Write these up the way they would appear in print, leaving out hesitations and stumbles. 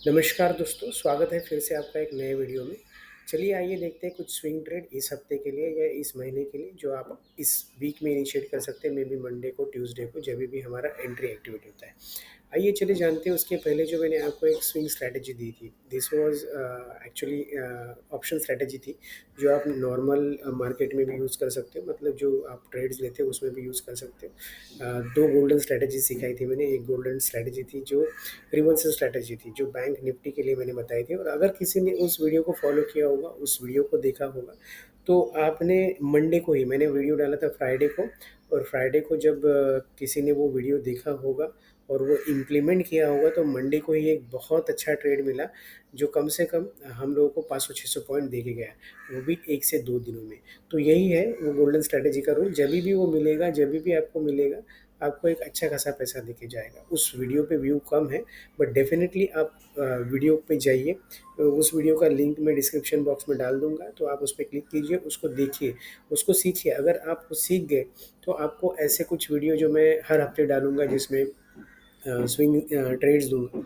नमस्कार दोस्तों, स्वागत है फिर से आपका एक नए वीडियो में। चलिए आइए देखते हैं कुछ स्विंग ट्रेड इस हफ्ते के लिए या इस महीने के लिए जो आप इस वीक में इनिशिएट कर सकते हैं, मे बी मंडे को, ट्यूसडे को, जब भी हमारा एंट्री एक्टिवेट होता है। आइए चलिए जानते हैं उसके पहले जो मैंने आपको एक स्विंग स्ट्रैटेजी दी थी। This was actually option strategy थी, जो आप नॉर्मल मार्केट में भी यूज़ कर सकते हो, मतलब जो आप ट्रेड्स लेते हो उसमें भी यूज़ कर सकते हो। 2 गोल्डन स्ट्रैटेजी सिखाई थी मैंने। एक गोल्डन स्ट्रैटेजी थी जो रिवर्सल स्ट्रैटेजी थी, जो बैंक निफ्टी के लिए मैंने बताई थी, और अगर किसी ने उस वीडियो को फॉलो किया होगा, उस वीडियो को देखा होगा, तो आपने मंडे को ही मैंने वीडियो डाला था फ्राइडे को, और फ्राइडे को जब किसी ने वो वीडियो देखा होगा और वो इम्प्लीमेंट किया होगा, तो मंडे को ही एक बहुत अच्छा ट्रेड मिला, जो कम से कम हम लोगों को 500-600 पॉइंट दे के गया, वो भी 1 से 2 दिनों में। तो यही है वो गोल्डन स्ट्रैटेजी का रूल। जभी भी वो मिलेगा, जभी भी आपको मिलेगा, आपको एक अच्छा खासा पैसा देके जाएगा। उस वीडियो पे व्यू कम है, बट डेफ़िनेटली आप वीडियो पे जाइए। उस वीडियो का लिंक मैं डिस्क्रिप्शन बॉक्स में डाल दूँगा, तो आप उस पे क्लिक कीजिए, उसको देखिए, उसको सीखिए। अगर आप वो सीख गए, तो आपको ऐसे कुछ वीडियो जो मैं हर हफ्ते डालूँगा, जिसमें स्विंग ट्रेड्स दूँगा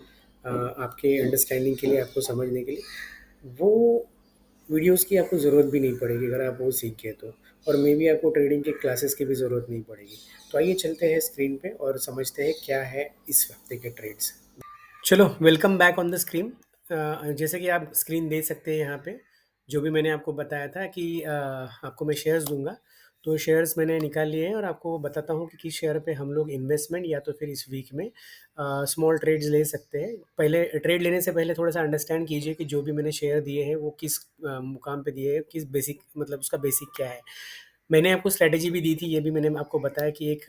आपके अंडरस्टैंडिंग के लिए, आपको समझने के लिए, वो वीडियोज़ की आपको ज़रूरत भी नहीं पड़ेगी अगर आप वो सीख गए तो। और मे बी आपको ट्रेडिंग के क्लासेस की भी ज़रूरत नहीं पड़ेगी। तो आइए चलते हैं स्क्रीन पे और समझते हैं क्या है इस हफ्ते के ट्रेड्स। चलो, welcome back on the screen. जैसे कि आप स्क्रीन देख सकते हैं यहाँ पे, जो भी मैंने आपको बताया था कि आपको मैं शेयर्स दूँगा, तो शेयर्स मैंने निकाल लिए हैं और आपको बताता हूँ कि किस शेयर पे हम लोग इन्वेस्टमेंट या तो फिर इस वीक में स्मॉल ट्रेड्स ले सकते हैं। पहले ट्रेड लेने से पहले थोड़ा-सा अंडरस्टैंड कीजिए कि जो भी मैंने शेयर दिए हैं, वो किस मुकाम पे दिए हैं, किस बेसिक, मतलब उसका बेसिक क्या है। मैंने आपको स्ट्रैटेजी भी दी थी, ये भी मैंने आपको बताया कि एक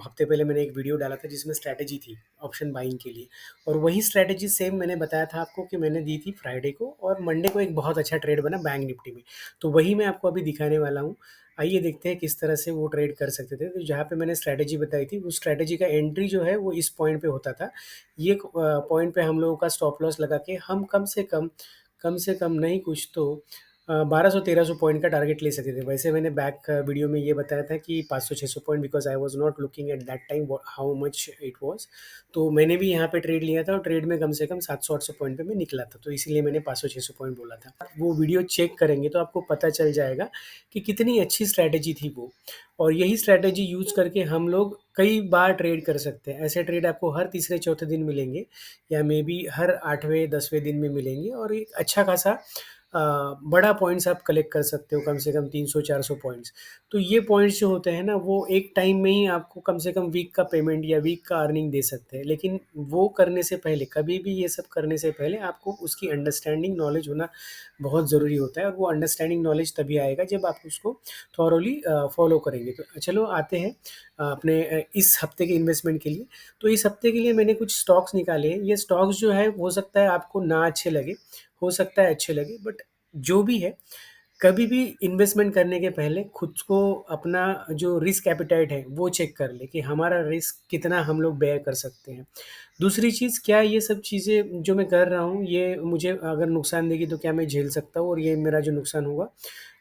हफ्ते पहले मैंने एक वीडियो डाला था जिसमें स्ट्रैटेजी थी ऑप्शन बाइंग के लिए, और वही स्ट्रैटेजी सेम मैंने बताया था आपको कि मैंने दी थी फ्राइडे को, और मंडे को एक बहुत अच्छा ट्रेड बना बैंक निफ्टी में। तो वही मैं आपको अभी दिखाने वाला हूँ। आइए देखते हैं किस तरह से वो ट्रेड कर सकते थे। तो जहाँ पे मैंने स्ट्रैटेजी बताई थी, उस स्ट्रैटेजी का एंट्री जो है वो इस पॉइंट पे होता था। ये पॉइंट पे हम लोगों का स्टॉप लॉस लगा के हम कम से कम नहीं कुछ तो 1200-1300 पॉइंट का टारगेट ले सकते थे। वैसे मैंने बैक वीडियो में ये बताया था कि 500-600 point, because I was not looking at that time how much it was. तो मैंने भी यहाँ पे ट्रेड लिया था और ट्रेड में कम से कम 700-800 पॉइंट पे मैं निकला था। तो इसीलिए मैंने 500-600 पॉइंट बोला था। वो वीडियो चेक करेंगे तो आपको पता चल जाएगा कि कितनी अच्छी स्ट्रैटेजी थी वो। और यही स्ट्रैटेजी यूज़ करके हम लोग कई बार ट्रेड कर सकते हैं। ऐसे ट्रेड आपको हर तीसरे-चौथे दिन मिलेंगे, या मेबी हर 8वें-10वें दिन में मिलेंगे, और एक अच्छा खासा बड़ा पॉइंट्स आप कलेक्ट कर सकते हो, कम से कम 300-400 पॉइंट्स। तो ये पॉइंट्स जो होते हैं ना, वो एक टाइम में ही आपको कम से कम वीक का पेमेंट या वीक का अर्निंग दे सकते हैं। लेकिन वो करने से पहले, कभी भी ये सब करने से पहले आपको उसकी अंडरस्टैंडिंग नॉलेज होना बहुत ज़रूरी होता है, और वो अंडरस्टैंडिंग नॉलेज तभी आएगा जब आप उसको थॉरोली फॉलो करेंगे। तो चलो आते हैं अपने इस हफ्ते के इन्वेस्टमेंट के लिए। तो इस हफ्ते के लिए मैंने कुछ स्टॉक्स निकाले हैं। ये स्टॉक्स जो है, हो सकता है आपको ना अच्छे लगे, हो सकता है अच्छे लगे, बट जो भी है, कभी भी इन्वेस्टमेंट करने के पहले खुद को, अपना जो रिस्क एपेटाइट है वो चेक कर ले कि हमारा रिस्क कितना हम लोग बेयर कर सकते हैं। दूसरी चीज़, क्या ये सब चीज़ें जो मैं कर रहा हूँ, ये मुझे अगर नुकसान देगी तो क्या मैं झेल सकता हूँ, और ये मेरा जो नुकसान होगा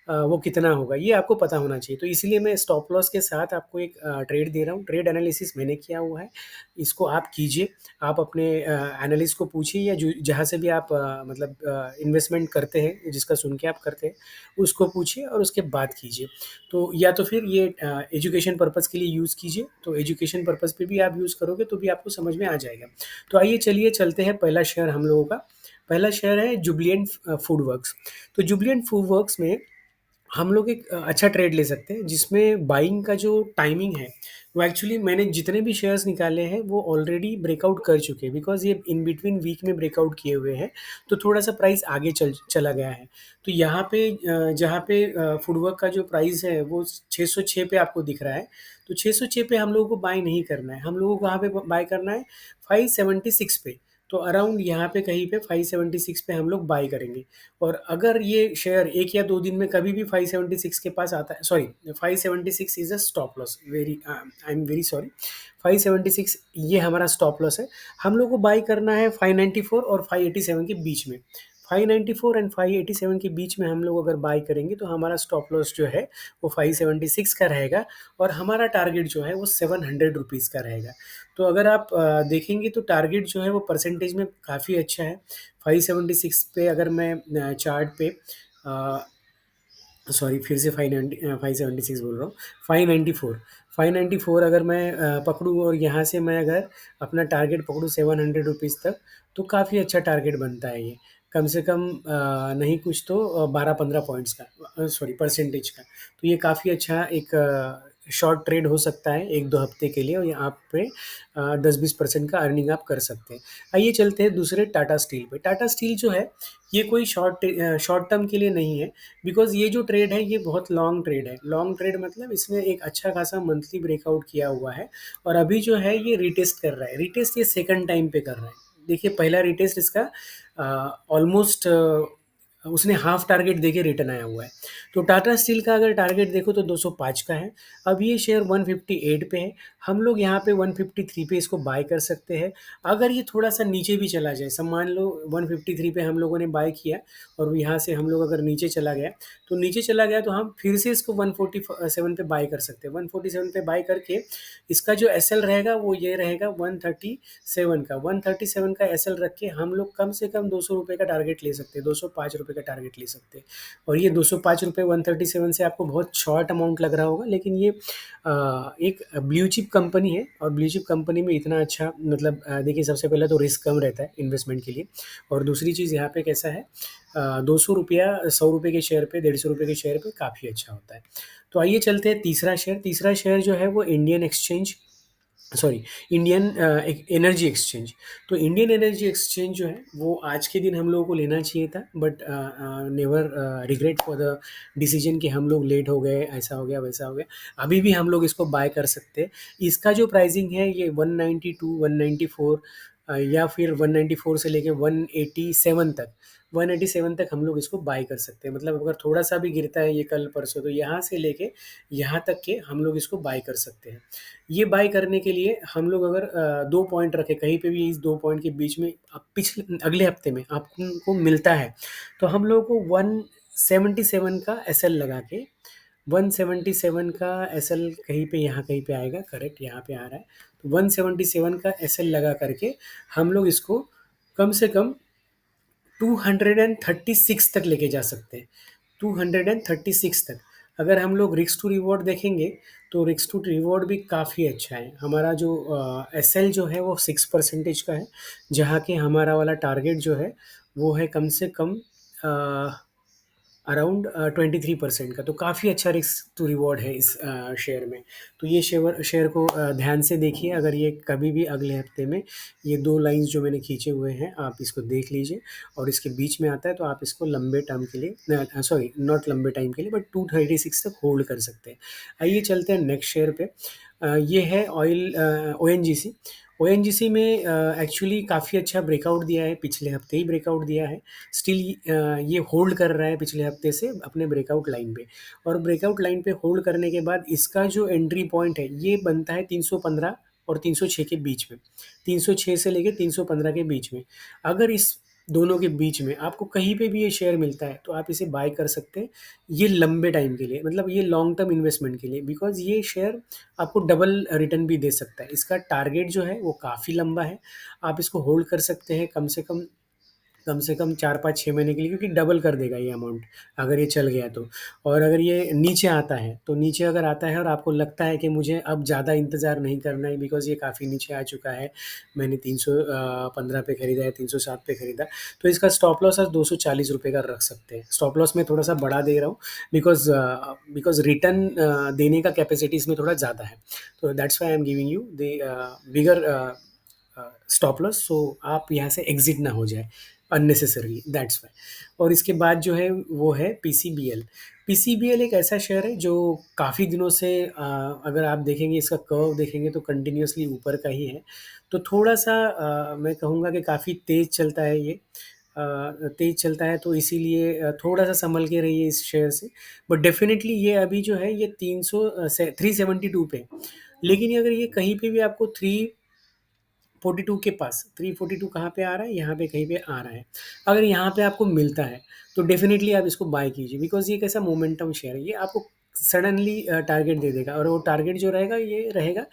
वो कितना होगा, ये आपको पता होना चाहिए। तो इसलिए मैं स्टॉप लॉस के साथ आपको एक ट्रेड दे रहा हूँ। ट्रेड एनालिसिस मैंने किया हुआ है, इसको आप कीजिए। आप अपने एनालिस्ट को पूछिए, या जो जहाँ से भी आप मतलब इन्वेस्टमेंट करते हैं, जिसका सुन के आप करते हैं, उसको पूछिए और उसके बाद कीजिए। तो या तो फिर ये एजुकेशन पर्पज़ के लिए यूज़ कीजिए। तो एजुकेशन पर्पज़ पे भी आप यूज़ करोगे तो भी आपको समझ में आ जाएगा। तो आइए चलिए चलते हैं। पहला शेयर हम लोगों का, पहला शेयर है जुबिलिएंट फूड वर्क्स। तो जुबिलिएंट फूड वर्क्स में हम लोग एक अच्छा ट्रेड ले सकते हैं, जिसमें बाइंग का जो टाइमिंग है, वो एक्चुअली मैंने जितने भी शेयर्स निकाले हैं वो ऑलरेडी ब्रेकआउट कर चुके हैं, बिकॉज़ ये इन बिटवीन वीक में ब्रेकआउट किए हुए हैं, तो थोड़ा-सा प्राइस आगे चला गया है। तो यहाँ पे जहाँ पे फूडवर्क का जो प्राइस है वो 606 पे आपको दिख रहा है, तो 606 पे हम लोगों को बाय नहीं करना है, हम लोगों को कहाँ पे बाय करना है, 576 पे। तो अराउंड यहाँ पे कहीं पे 576 पे हम लोग बाय करेंगे। और अगर ये शेयर 1 या 2 दिन में कभी भी 576 के पास आता है, sorry, 576 is a stop loss, I am very sorry, 576 ये हमारा स्टॉप लॉस है। हम लोग को बाय करना है 594 और 587 के बीच में। 594 एंड 587 के बीच में हम लोग अगर बाय करेंगे तो हमारा स्टॉप लॉस जो है वो 576 का रहेगा और हमारा टारगेट जो है वो 700 रुपीज़ का रहेगा। तो अगर आप देखेंगे तो टारगेट जो है वो परसेंटेज में काफ़ी अच्छा है। 576 पे अगर मैं चार्ट पे सॉरी फिर से 576 बोल रहा हूँ, 594 अगर मैं पकड़ूँ और यहाँ से मैं अगर अपना टारगेट पकड़ूँ 700 रुपीज़ तक, तो काफ़ी अच्छा टारगेट बनता है ये। कम से कम नहीं कुछ तो 12-15 पॉइंट्स का, सॉरी परसेंटेज का। तो ये काफ़ी अच्छा एक शॉर्ट ट्रेड हो सकता है 1-2 हफ्ते के लिए और यहाँ पे 10-20% का अर्निंग आप कर सकते हैं। आइए चलते हैं दूसरे टाटा स्टील पे। टाटा स्टील जो है ये कोई शॉर्ट टर्म के लिए नहीं है, बिकॉज़ ये जो ट्रेड है ये बहुत लॉन्ग ट्रेड है। लॉन्ग ट्रेड मतलब इसने एक अच्छा खासा मंथली ब्रेकआउट किया हुआ है और अभी जो है ये रीटेस्ट कर रहा है। रीटेस्ट ये सेकंड टाइम पे कर रहा है। देखिए पहला रीटेस्ट इसका ऑलमोस्ट उसने हाफ टारगेट देके रिटर्न आया हुआ है। तो टाटा स्टील का अगर टारगेट देखो तो 205 का है। अब ये शेयर 158 पे है। हम लोग यहाँ पे 153 पे इसको बाय कर सकते हैं। अगर ये थोड़ा-सा नीचे भी चला जाए, सब मान लो 153 पे हम लोगों ने बाय किया और यहाँ से हम लोग अगर नीचे चला गया, तो नीचे चला गया तो हम फिर से इसको 147 पे बाय कर सकते हैं। 147 पे बाय करके इसका जो एसएल रहेगा वो ये रहेगा 137 का। 137 का एसएल रख के हम लोग कम से कम ₹200 का टारगेट ले सकते हैं, ₹205 का टारगेट ले सकते हैं। और ये ₹205 137 से आपको बहुत शॉर्ट अमाउंट लग रहा होगा, लेकिन ये एक ब्लू चिप कंपनी है और ब्लू चिप कंपनी में इतना अच्छा मतलब देखिए सबसे पहले तो रिस्क कम रहता है इन्वेस्टमेंट के लिए और दूसरी चीज़ यहाँ पे कैसा है, ₹200 ₹100 के शेयर पे ₹150 के शेयर पे काफ़ी अच्छा होता है। तो आइए चलते हैं तीसरा शेयर जो है वो इंडियन एनर्जी एक्सचेंज। तो इंडियन एनर्जी एक्सचेंज जो है वो आज के दिन हम लोगों को लेना चाहिए था, but never regret for the decision कि हम लोग लेट हो गए, ऐसा हो गया वैसा हो गया। अभी भी हम लोग इसको बाय कर सकते हैं। इसका जो प्राइसिंग है ये 192 194 या फिर 194 से लेके 187 तक हम लोग इसको बाय कर सकते हैं। मतलब अगर थोड़ा सा भी गिरता है ये कल परसों तो यहाँ से लेके यहाँ तक के हम लोग इसको बाय कर सकते हैं। ये बाय करने के लिए हम लोग अगर 2 पॉइंट रखें कहीं पे भी इस 2 पॉइंट के बीच में पिछले अगले हफ्ते में आपको मिलता है, तो हम लोगों को 177 का एसएल लगा के 177 का एसएल कहीं पे यहाँ कहीं पे आएगा, करेक्ट यहाँ पे आ रहा है। तो 177 का एसएल लगा करके हम लोग इसको कम से कम 236 तक लेके जा सकते हैं। 236 तक अगर हम लोग रिस्क टू रिवॉर्ड देखेंगे तो रिस्क टू रिवॉर्ड भी काफ़ी अच्छा है। हमारा जो एस एल जो है वो 6% का है, जहाँ के हमारा वाला टारगेट जो है वो है कम से कम अराउंड 23% का। तो काफ़ी अच्छा रिस्क टू रिवॉर्ड है इस शेयर में। तो ये शेयर को ध्यान से देखिए। अगर ये कभी भी अगले हफ्ते में ये 2 लाइन्स जो मैंने खींचे हुए हैं आप इसको देख लीजिए और इसके बीच में आता है तो आप इसको लंबे टर्म के लिए सॉरी नॉट लंबे टाइम के लिए बट 236 तक होल्ड कर सकते हैं। आइए चलते हैं नेक्स्ट शेयर पे। ये है ओएनजीसी। ओएनजीसी में एक्चुअली काफ़ी अच्छा ब्रेकआउट दिया है, पिछले हफ्ते ही ब्रेकआउट दिया है। स्टिल ये होल्ड कर रहा है पिछले हफ्ते से अपने ब्रेकआउट लाइन पे और ब्रेकआउट लाइन पे होल्ड करने के बाद इसका जो एंट्री पॉइंट है ये बनता है 315 और 306 के बीच में, 306 से लेके 315 के बीच में। अगर इस दोनों के बीच में आपको कहीं पे भी ये शेयर मिलता है तो आप इसे बाय कर सकते हैं। ये लंबे टाइम के लिए मतलब ये लॉन्ग टर्म इन्वेस्टमेंट के लिए, बिकॉज ये शेयर आपको डबल रिटर्न भी दे सकता है। इसका टारगेट जो है वो काफ़ी लंबा है, आप इसको होल्ड कर सकते हैं कम से कम 4-5-6 महीने के लिए, क्योंकि डबल कर देगा ये अमाउंट अगर ये चल गया तो। और अगर ये नीचे आता है तो नीचे अगर आता है और आपको लगता है कि मुझे अब ज़्यादा इंतज़ार नहीं करना है बिकॉज़ ये काफ़ी नीचे आ चुका है, मैंने 315 पे खरीदा है, 307 पे खरीदा, तो इसका स्टॉप लॉस आज ₹240 का रख सकते हैं। स्टॉप लॉस मैं थोड़ा-सा बढ़ा दे रहा हूँ बिकॉज़ रिटर्न देने का कैपेसिटी इसमें थोड़ा ज़्यादा है। तो that's why I am giving you the bigger stop loss, so आप यहाँ से एग्ज़िट ना हो जाए अननेसेसरली, दैट्स व्हाई। और इसके बाद जो है वो है पीसीबीएल। पीसीबीएल एक ऐसा शेयर है जो काफ़ी दिनों से अगर आप देखेंगे इसका कर्व देखेंगे तो कंटिन्यूअसली ऊपर का ही है। तो थोड़ा-सा मैं कहूँगा कि काफ़ी तेज़ चलता है ये, तेज़ चलता है, तो इसीलिए थोड़ा-सा सँभल के रहिए इस शेयर से। बट डेफ़िनिटली ये अभी जो है ये 300 से 372 पे है। लेकिन अगर ये कहीं पे भी आपको 3 42 के पास, 342 कहाँ पे आ रहा है? यहाँ पे कहीं पे आ रहा है। अगर यहाँ पे आपको मिलता है, तो डेफ़िनिटली आप इसको बाय कीजिए, बिकॉज़ ये एक ऐसा मोमेंटम शेयर है, ये आपको सडनली टारगेट दे देगा और वो टारगेट जो रहेगा ये रहेगा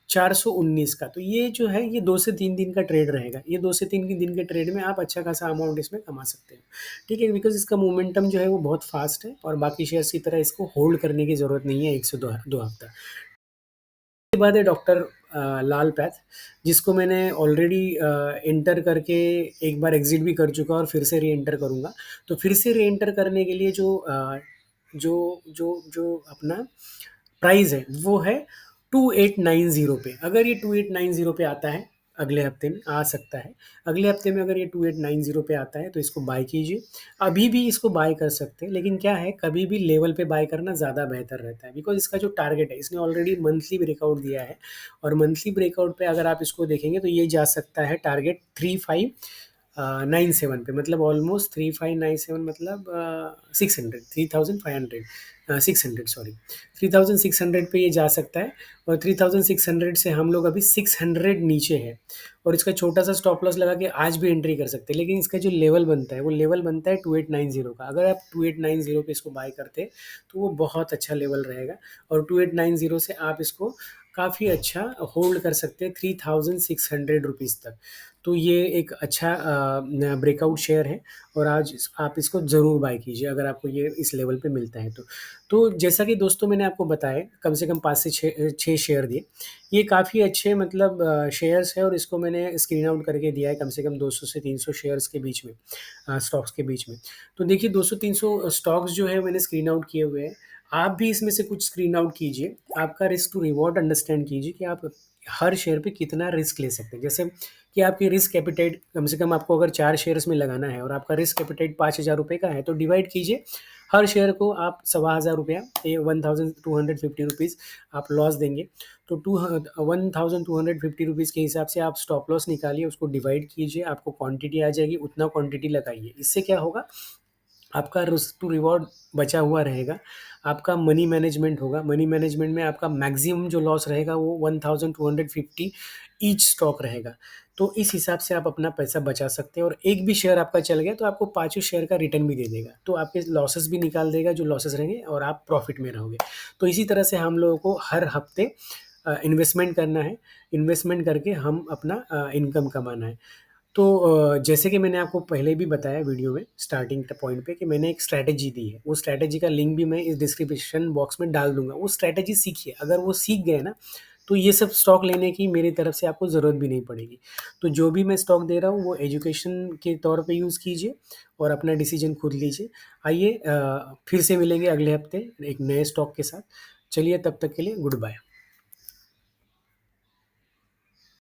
419 का। तो ये जो है ये 2 से 3 दिन का ट्रेड रहेगा। ये 2 से 3 दिन के ट्रेड में आप अच्छा खासा अमाउंट इसमें कमा सकते हो। ठीक है? बिकॉज़ इसका मोमेंटम जो है वो बहुत फ़ास्ट है और बाकी शेयर्स की तरह इसको होल्ड करने की ज़रूरत नहीं है 1 से 2 हफ़्ता। उसके बाद है डॉक्टर लाल पैथ, जिसको मैंने ऑलरेडी एंटर करके एक बार एग्ज़िट भी कर चुका और फिर से री-एंटर करूँगा। तो फिर से री-एंटर करने के लिए जो अपना प्राइस है वो है 2890 पे। अगर ये 2890 पे आता है, अगले हफ्ते में आ सकता है। अगले हफ्ते में अगर ये 2890 पे आता है तो इसको बाय कीजिए। अभी भी इसको बाय कर सकते हैं, लेकिन क्या है कभी भी लेवल पे बाय करना ज़्यादा बेहतर रहता है, बिकॉज़ इसका जो टारगेट है इसने ऑलरेडी मंथली ब्रेकआउट दिया है और मंथली ब्रेकआउट पे अगर आप इसको देखेंगे तो ये जा सकता है टारगेट 3597 पे, मतलब ऑलमोस्ट 3597 मतलब 600, 3500, 600 सॉरी, 3600 पे ये जा सकता है और 3600 से हम लोग अभी 600 नीचे है और इसका छोटा सा स्टॉप लॉस लगा के आज भी एंट्री कर सकते हैं, लेकिन इसका जो लेवल बनता है वो लेवल बनता है 2890 का। अगर आप 2890 पे इसको बाय करते हैं तो वो बहुत अच्छा लेवल रहेगा और 2890 से आप इसको काफ़ी अच्छा होल्ड कर सकते हैं 3600 रुपीज़ तक। तो ये एक अच्छा ब्रेकआउट शेयर है और आज आप इसको ज़रूर बाय कीजिए अगर आपको ये इस लेवल पे मिलता है तो। तो जैसा कि दोस्तों मैंने आपको बताया, कम से कम 5 से 6 शेयर दिए। ये काफ़ी अच्छे मतलब शेयर्स हैं और इसको मैंने स्क्रीन आउट करके दिया है कम से कम 200 से 300 शेयर्स के बीच में, स्टॉक्स के बीच में। तो देखिए 200-300 स्टॉक्स जो है मैंने स्क्रीन आउट किए हुए हैं। आप भी इसमें से कुछ स्क्रीन आउट कीजिए। आपका रिस्क टू रिवॉर्ड अंडरस्टैंड कीजिए कि आप हर शेयर पे कितना रिस्क ले सकते हैं। जैसे कि आपकी रिस्क एपेटाइट कम से कम आपको अगर 4 शेयर्स में लगाना है और आपका रिस्क एपेटाइट ₹5000 का है, तो डिवाइड कीजिए। हर शेयर को आप ₹15,000 ये 1250 रुपीज़ आप लॉस देंगे। तो 1250 रुपीज़ के हिसाब से आप स्टॉप लॉस निकालिए, उसको डिवाइड कीजिए, आपको क्वांटिटी आ जाएगी, उतना क्वांटिटी लगाइए। इससे क्या होगा, आपका रिस्क टू रिवॉर्ड बचा हुआ रहेगा, आपका मनी मैनेजमेंट होगा। मनी मैनेजमेंट में आपका मैक्सिमम जो लॉस रहेगा वो 1250 ईच स्टॉक रहेगा। तो इस हिसाब से आप अपना पैसा बचा सकते हैं और एक भी शेयर आपका चल गया तो आपको पाँचों शेयर का रिटर्न भी दे देगा। तो आपके लॉसेस भी निकाल देगा जो लॉसेस रहेंगे और आप प्रॉफिट में रहोगे। तो इसी तरह से हम लोगों को हर हफ्ते इन्वेस्टमेंट करना है। इन्वेस्टमेंट करके हम अपना इनकम कमाना है। तो जैसे कि मैंने आपको पहले भी बताया वीडियो में स्टार्टिंग पॉइंट पे कि मैंने एक स्ट्रैटेजी दी है, वो स्ट्रैटेजी का लिंक भी मैं इस डिस्क्रिप्शन बॉक्स में डाल दूँगा। वो स्ट्रैटेजी सीखिए, अगर वो सीख गए ना, तो ये सब स्टॉक लेने की मेरी तरफ से आपको ज़रूरत भी नहीं पड़ेगी। तो जो भी मैं स्टॉक दे रहा हूँ वो एजुकेशन के तौर पे यूज़ कीजिए और अपना डिसीजन खुद लीजिए। आइए फिर से मिलेंगे अगले हफ्ते एक नए स्टॉक के साथ। चलिए तब तक के लिए गुड बाय।